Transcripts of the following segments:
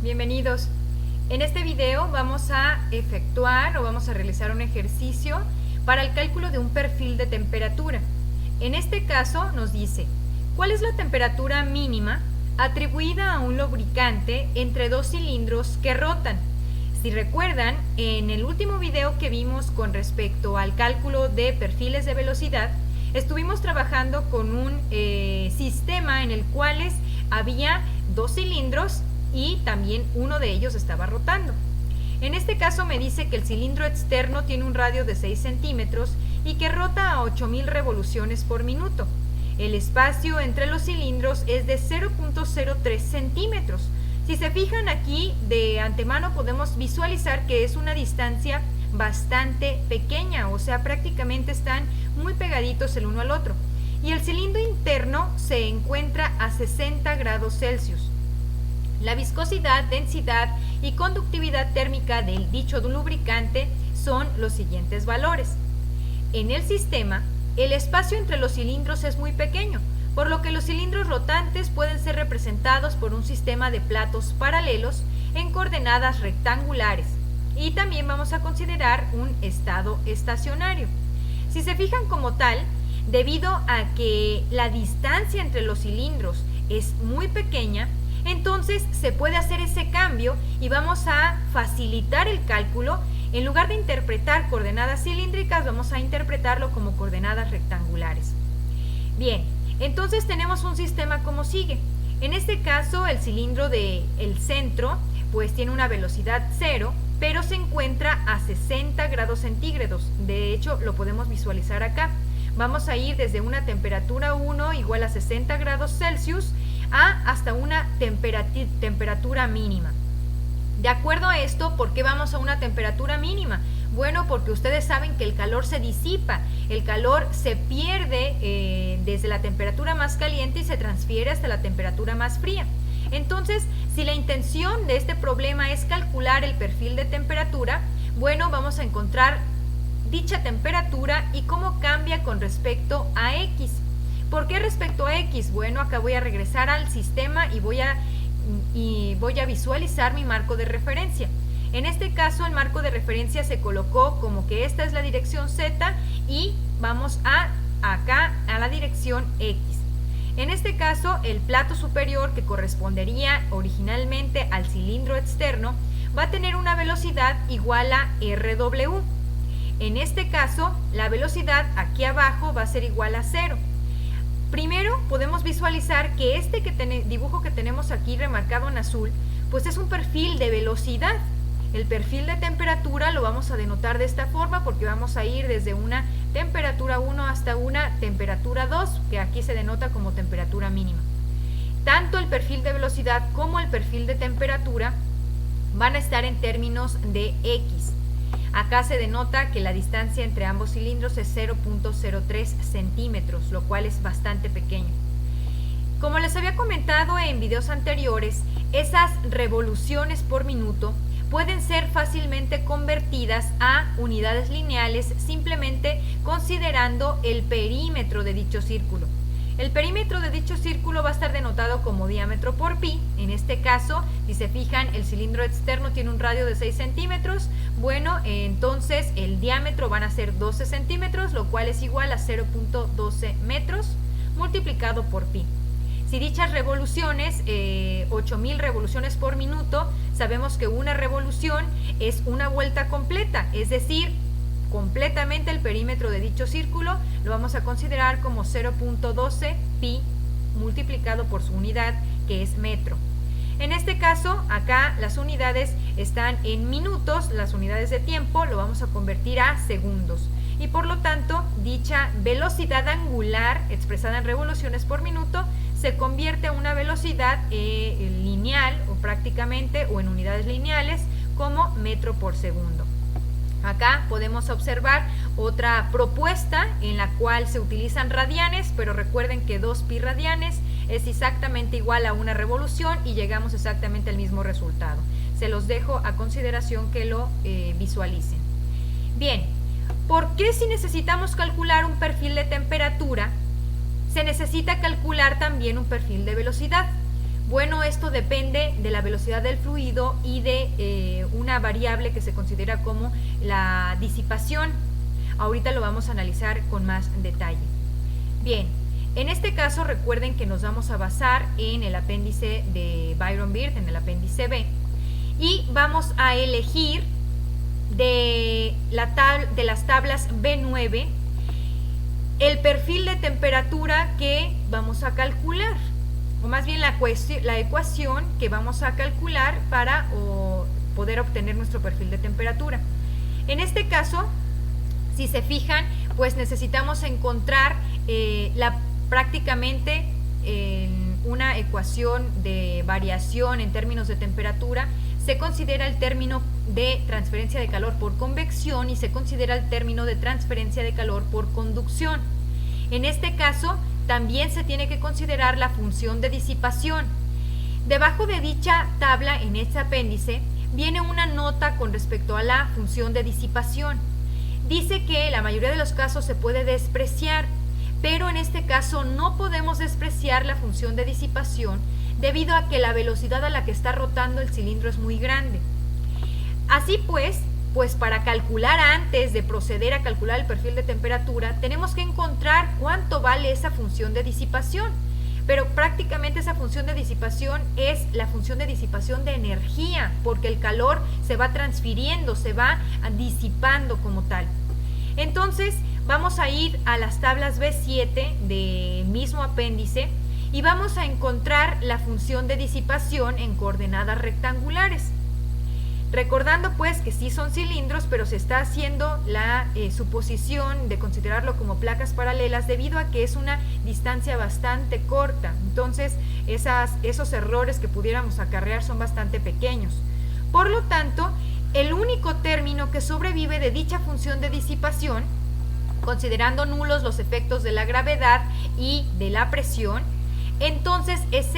bienvenidos. En este video vamos a realizar un ejercicio para el cálculo de un perfil de temperatura. En este caso nos dice, ¿cuál es la temperatura mínima atribuida a un lubricante entre dos cilindros que rotan? Si recuerdan, en el último video que vimos con respecto al cálculo de perfiles de velocidad, estuvimos trabajando con un sistema en el cual había dos cilindros y también uno de ellos estaba rotando. En este caso me dice que el cilindro externo tiene un radio de 6 centímetros y que rota a 8000 revoluciones por minuto. El espacio entre los cilindros es de 0.03 centímetros. Si se fijan aquí, de antemano podemos visualizar que es una distancia bastante pequeña, o sea, prácticamente están muy pegaditos el uno al otro. Y el cilindro interno se encuentra a 60 grados Celsius. La viscosidad, densidad y conductividad térmica del dicho lubricante son los siguientes valores. En el sistema, el espacio entre los cilindros es muy pequeño, por lo que los cilindros rotantes pueden ser representados por un sistema de platos paralelos en coordenadas rectangulares. Y también vamos a considerar un estado estacionario. Si se fijan como tal, debido a que la distancia entre los cilindros es muy pequeña, entonces se puede hacer ese cambio y vamos a facilitar el cálculo. En lugar de interpretar coordenadas cilíndricas, vamos a interpretarlo como coordenadas rectangulares. Bien, entonces tenemos un sistema como sigue. En este caso, el cilindro del centro pues tiene una velocidad 0, pero se encuentra a 60 grados centígrados. De hecho, lo podemos visualizar acá. Vamos a ir desde una temperatura 1 igual a 60 grados Celsius hasta una temperatura mínima. De acuerdo a esto, ¿por qué vamos a una temperatura mínima? Bueno, porque ustedes saben que el calor se disipa, el calor se pierde desde la temperatura más caliente y se transfiere hasta la temperatura más fría. Entonces, si la intención de este problema es calcular el perfil de temperatura, bueno, vamos a encontrar dicha temperatura y cómo cambia con respecto a X. ¿Por qué respecto a X? Bueno, acá voy a regresar al sistema y voy a visualizar mi marco de referencia. En este caso, el marco de referencia se colocó como que esta es la dirección Z y vamos acá a la dirección X. En este caso, el plato superior, que correspondería originalmente al cilindro externo, va a tener una velocidad igual a RW. En este caso, la velocidad aquí abajo va a ser igual a 0. Primero podemos visualizar que este dibujo que tenemos aquí remarcado en azul, pues es un perfil de velocidad. El perfil de temperatura lo vamos a denotar de esta forma porque vamos a ir desde una temperatura 1 hasta una temperatura 2, que aquí se denota como temperatura mínima. Tanto el perfil de velocidad como el perfil de temperatura van a estar en términos de X. Acá se denota que la distancia entre ambos cilindros es 0.03 centímetros, lo cual es bastante pequeño. Como les había comentado en videos anteriores, esas revoluciones por minuto pueden ser fácilmente convertidas a unidades lineales simplemente considerando el perímetro de dicho círculo. El perímetro de dicho círculo va a estar denotado como diámetro por pi. En este caso, si se fijan, el cilindro externo tiene un radio de 6 centímetros. Bueno, entonces el diámetro van a ser 12 centímetros, lo cual es igual a 0.12 metros multiplicado por pi. Si dichas revoluciones, 8000 revoluciones por minuto, sabemos que una revolución es una vuelta completa, es decir, completamente el perímetro de dicho círculo lo vamos a considerar como 0.12 pi multiplicado por su unidad, que es metro. En este caso, acá las unidades están en minutos, las unidades de tiempo lo vamos a convertir a segundos. Y por lo tanto, dicha velocidad angular expresada en revoluciones por minuto se convierte a una velocidad lineal o prácticamente o en unidades lineales como metro por segundo. Acá podemos observar otra propuesta en la cual se utilizan radianes, pero recuerden que 2 pi radianes es exactamente igual a una revolución y llegamos exactamente al mismo resultado. Se los dejo a consideración que lo visualicen. Bien, ¿por qué si necesitamos calcular un perfil de temperatura, se necesita calcular también un perfil de velocidad? Bueno, esto depende de la velocidad del fluido y de una variable que se considera como la disipación. Ahorita lo vamos a analizar con más detalle. Bien, en este caso recuerden que nos vamos a basar en el apéndice de Byron Beard, en el apéndice B, y vamos a elegir de las tablas B9 el perfil de temperatura que vamos a calcular, o más bien la ecuación que vamos a calcular para poder obtener nuestro perfil de temperatura. En este caso, si se fijan, pues necesitamos encontrar prácticamente una ecuación de variación en términos de temperatura. Se considera el término de transferencia de calor por convección y se considera el término de transferencia de calor por conducción. En este caso, también se tiene que considerar la función de disipación. Debajo de dicha tabla, en este apéndice, viene una nota con respecto a la función de disipación. Dice que en la mayoría de los casos se puede despreciar, pero en este caso no podemos despreciar la función de disipación debido a que la velocidad a la que está rotando el cilindro es muy grande. Así pues para calcular, antes de proceder a calcular el perfil de temperatura, tenemos que encontrar cuánto vale esa función de disipación. Pero prácticamente esa función de disipación es la función de disipación de energía, porque el calor se va transfiriendo, se va disipando como tal. Entonces vamos a ir a las tablas B7 del mismo apéndice y vamos a encontrar la función de disipación en coordenadas rectangulares. Recordando pues que sí son cilindros, pero se está haciendo la suposición de considerarlo como placas paralelas debido a que es una distancia bastante corta. Entonces esos errores que pudiéramos acarrear son bastante pequeños. Por lo tanto, el único término que sobrevive de dicha función de disipación, considerando nulos los efectos de la gravedad y de la presión, entonces es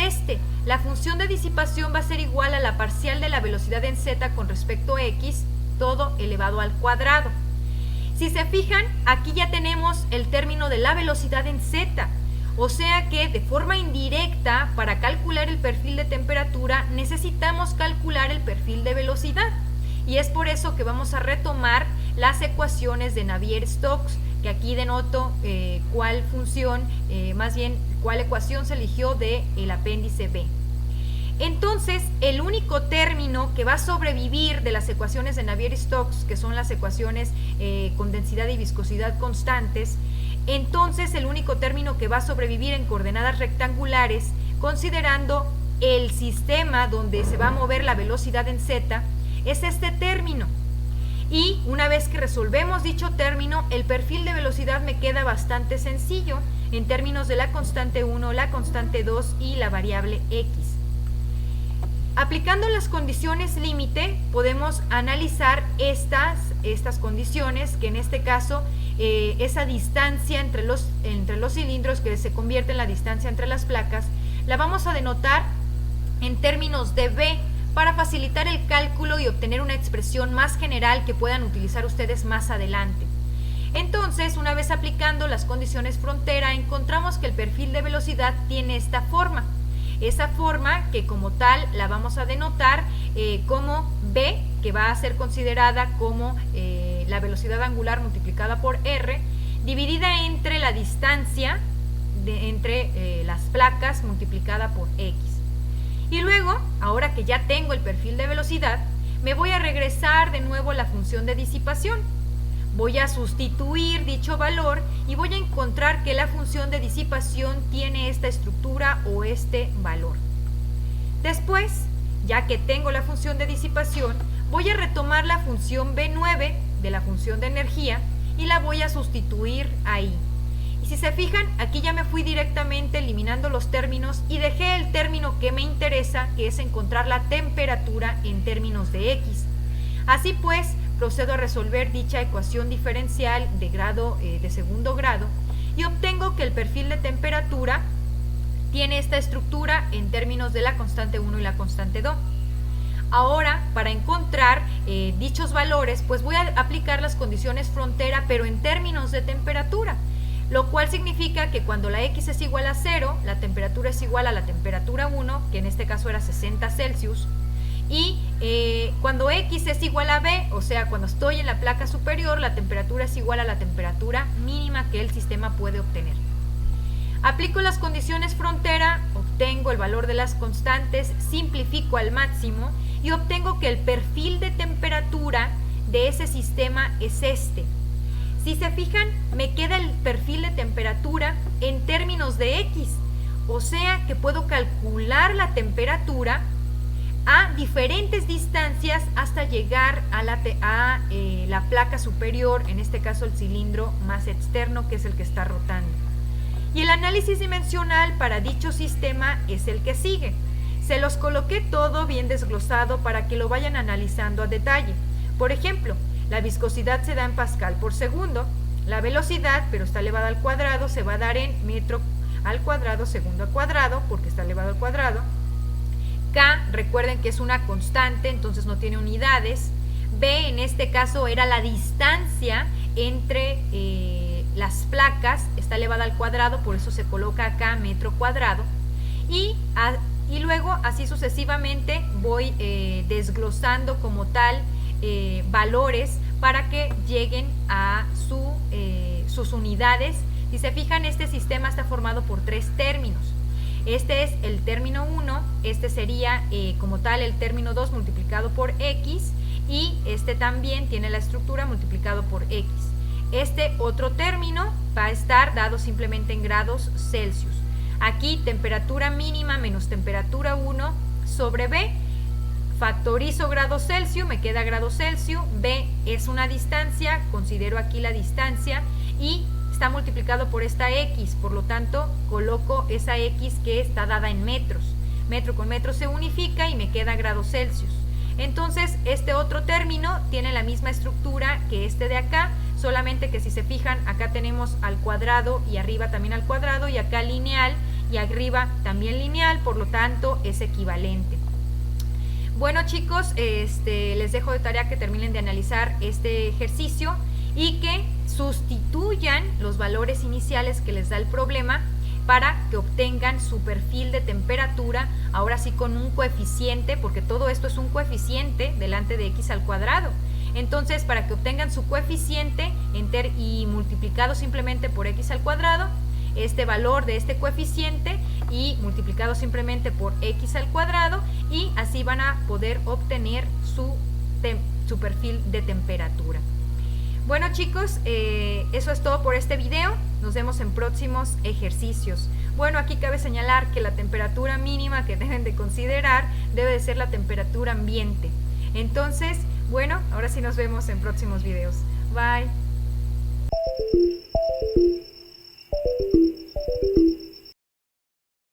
la función de disipación va a ser igual a la parcial de la velocidad en z con respecto a x, todo elevado al cuadrado. Si se fijan, aquí ya tenemos el término de la velocidad en z, o sea que de forma indirecta, para calcular el perfil de temperatura, necesitamos calcular el perfil de velocidad. Y es por eso que vamos a retomar las ecuaciones de Navier-Stokes, que aquí denoto cuál ecuación se eligió del apéndice B. Entonces, el único término que va a sobrevivir de las ecuaciones de Navier-Stokes, que son las ecuaciones con densidad y viscosidad constantes, entonces el único término que va a sobrevivir en coordenadas rectangulares, considerando el sistema donde se va a mover la velocidad en z, es este término. Y una vez que resolvemos dicho término, el perfil de velocidad me queda bastante sencillo en términos de la constante 1, la constante 2 y la variable x. Aplicando las condiciones límite, podemos analizar estas condiciones, que en este caso esa distancia entre los cilindros, que se convierte en la distancia entre las placas, la vamos a denotar en términos de B, para facilitar el cálculo y obtener una expresión más general que puedan utilizar ustedes más adelante. Entonces, una vez aplicando las condiciones frontera, encontramos que el perfil de velocidad tiene esta forma. Esa forma que como tal la vamos a denotar como B, que va a ser considerada como la velocidad angular multiplicada por R, dividida entre la distancia entre las placas multiplicada por X. Y luego, ahora que ya tengo el perfil de velocidad, me voy a regresar de nuevo a la función de disipación. Voy a sustituir dicho valor y voy a encontrar que la función de disipación tiene esta estructura o este valor. Después, ya que tengo la función de disipación, voy a retomar la función B9 de la función de energía y la voy a sustituir ahí. Si se fijan, aquí ya me fui directamente eliminando los términos y dejé el término que me interesa, que es encontrar la temperatura en términos de X. Así pues, procedo a resolver dicha ecuación diferencial de segundo grado y obtengo que el perfil de temperatura tiene esta estructura en términos de la constante 1 y la constante 2. Ahora, para encontrar dichos valores, pues voy a aplicar las condiciones frontera, pero en términos de temperatura. lo cual significa que cuando la X es igual a 0, la temperatura es igual a la temperatura 1, que en este caso era 60 Celsius, y cuando X es igual a B, o sea, cuando estoy en la placa superior, la temperatura es igual a la temperatura mínima que el sistema puede obtener. Aplico las condiciones frontera, obtengo el valor de las constantes, simplifico al máximo y obtengo que el perfil de temperatura de ese sistema es este. Si se fijan, me queda el perfil de temperatura en términos de X, o sea que puedo calcular la temperatura a diferentes distancias hasta llegar a la placa superior, en este caso el cilindro más externo, que es el que está rotando. Y el análisis dimensional para dicho sistema es el que sigue. Se los coloqué todo bien desglosado para que lo vayan analizando a detalle. Por ejemplo, la viscosidad se da en pascal por segundo, la velocidad, pero está elevada al cuadrado, se va a dar en metro al cuadrado, segundo al cuadrado, porque está elevado al cuadrado. K, recuerden que es una constante, entonces no tiene unidades. B, en este caso, era la distancia entre las placas, está elevada al cuadrado, por eso se coloca acá metro cuadrado. Y luego, así sucesivamente, voy desglosando como tal valores para que lleguen a sus unidades. Si se fijan, este sistema está formado por 3 términos. Este es el término 1, este sería como tal el término 2 multiplicado por X, y este también tiene la estructura multiplicado por X. Este otro término va a estar dado simplemente en grados Celsius. Aquí temperatura mínima menos temperatura 1 sobre B. Factorizo grados Celsius, me queda grados Celsius. B es una distancia, considero aquí la distancia y está multiplicado por esta X, por lo tanto coloco esa X que está dada en metros. Metro con metro se unifica y me queda grados Celsius. Entonces este otro término tiene la misma estructura que este de acá, solamente que si se fijan, acá tenemos al cuadrado y arriba también al cuadrado, y acá lineal y arriba también lineal, por lo tanto es equivalente. Bueno, chicos, les dejo de tarea que terminen de analizar este ejercicio y que sustituyan los valores iniciales que les da el problema para que obtengan su perfil de temperatura, ahora sí con un coeficiente, porque todo esto es un coeficiente delante de X al cuadrado. Entonces, para que obtengan su coeficiente y multiplicado simplemente por X al cuadrado, este valor de este coeficiente y multiplicado simplemente por X al cuadrado, y así van a poder obtener su perfil de temperatura. Bueno, chicos, eso es todo por este video. Nos vemos en próximos ejercicios. Bueno, aquí cabe señalar que la temperatura mínima que deben de considerar debe de ser la temperatura ambiente. Entonces, bueno, ahora sí nos vemos en próximos videos. Bye.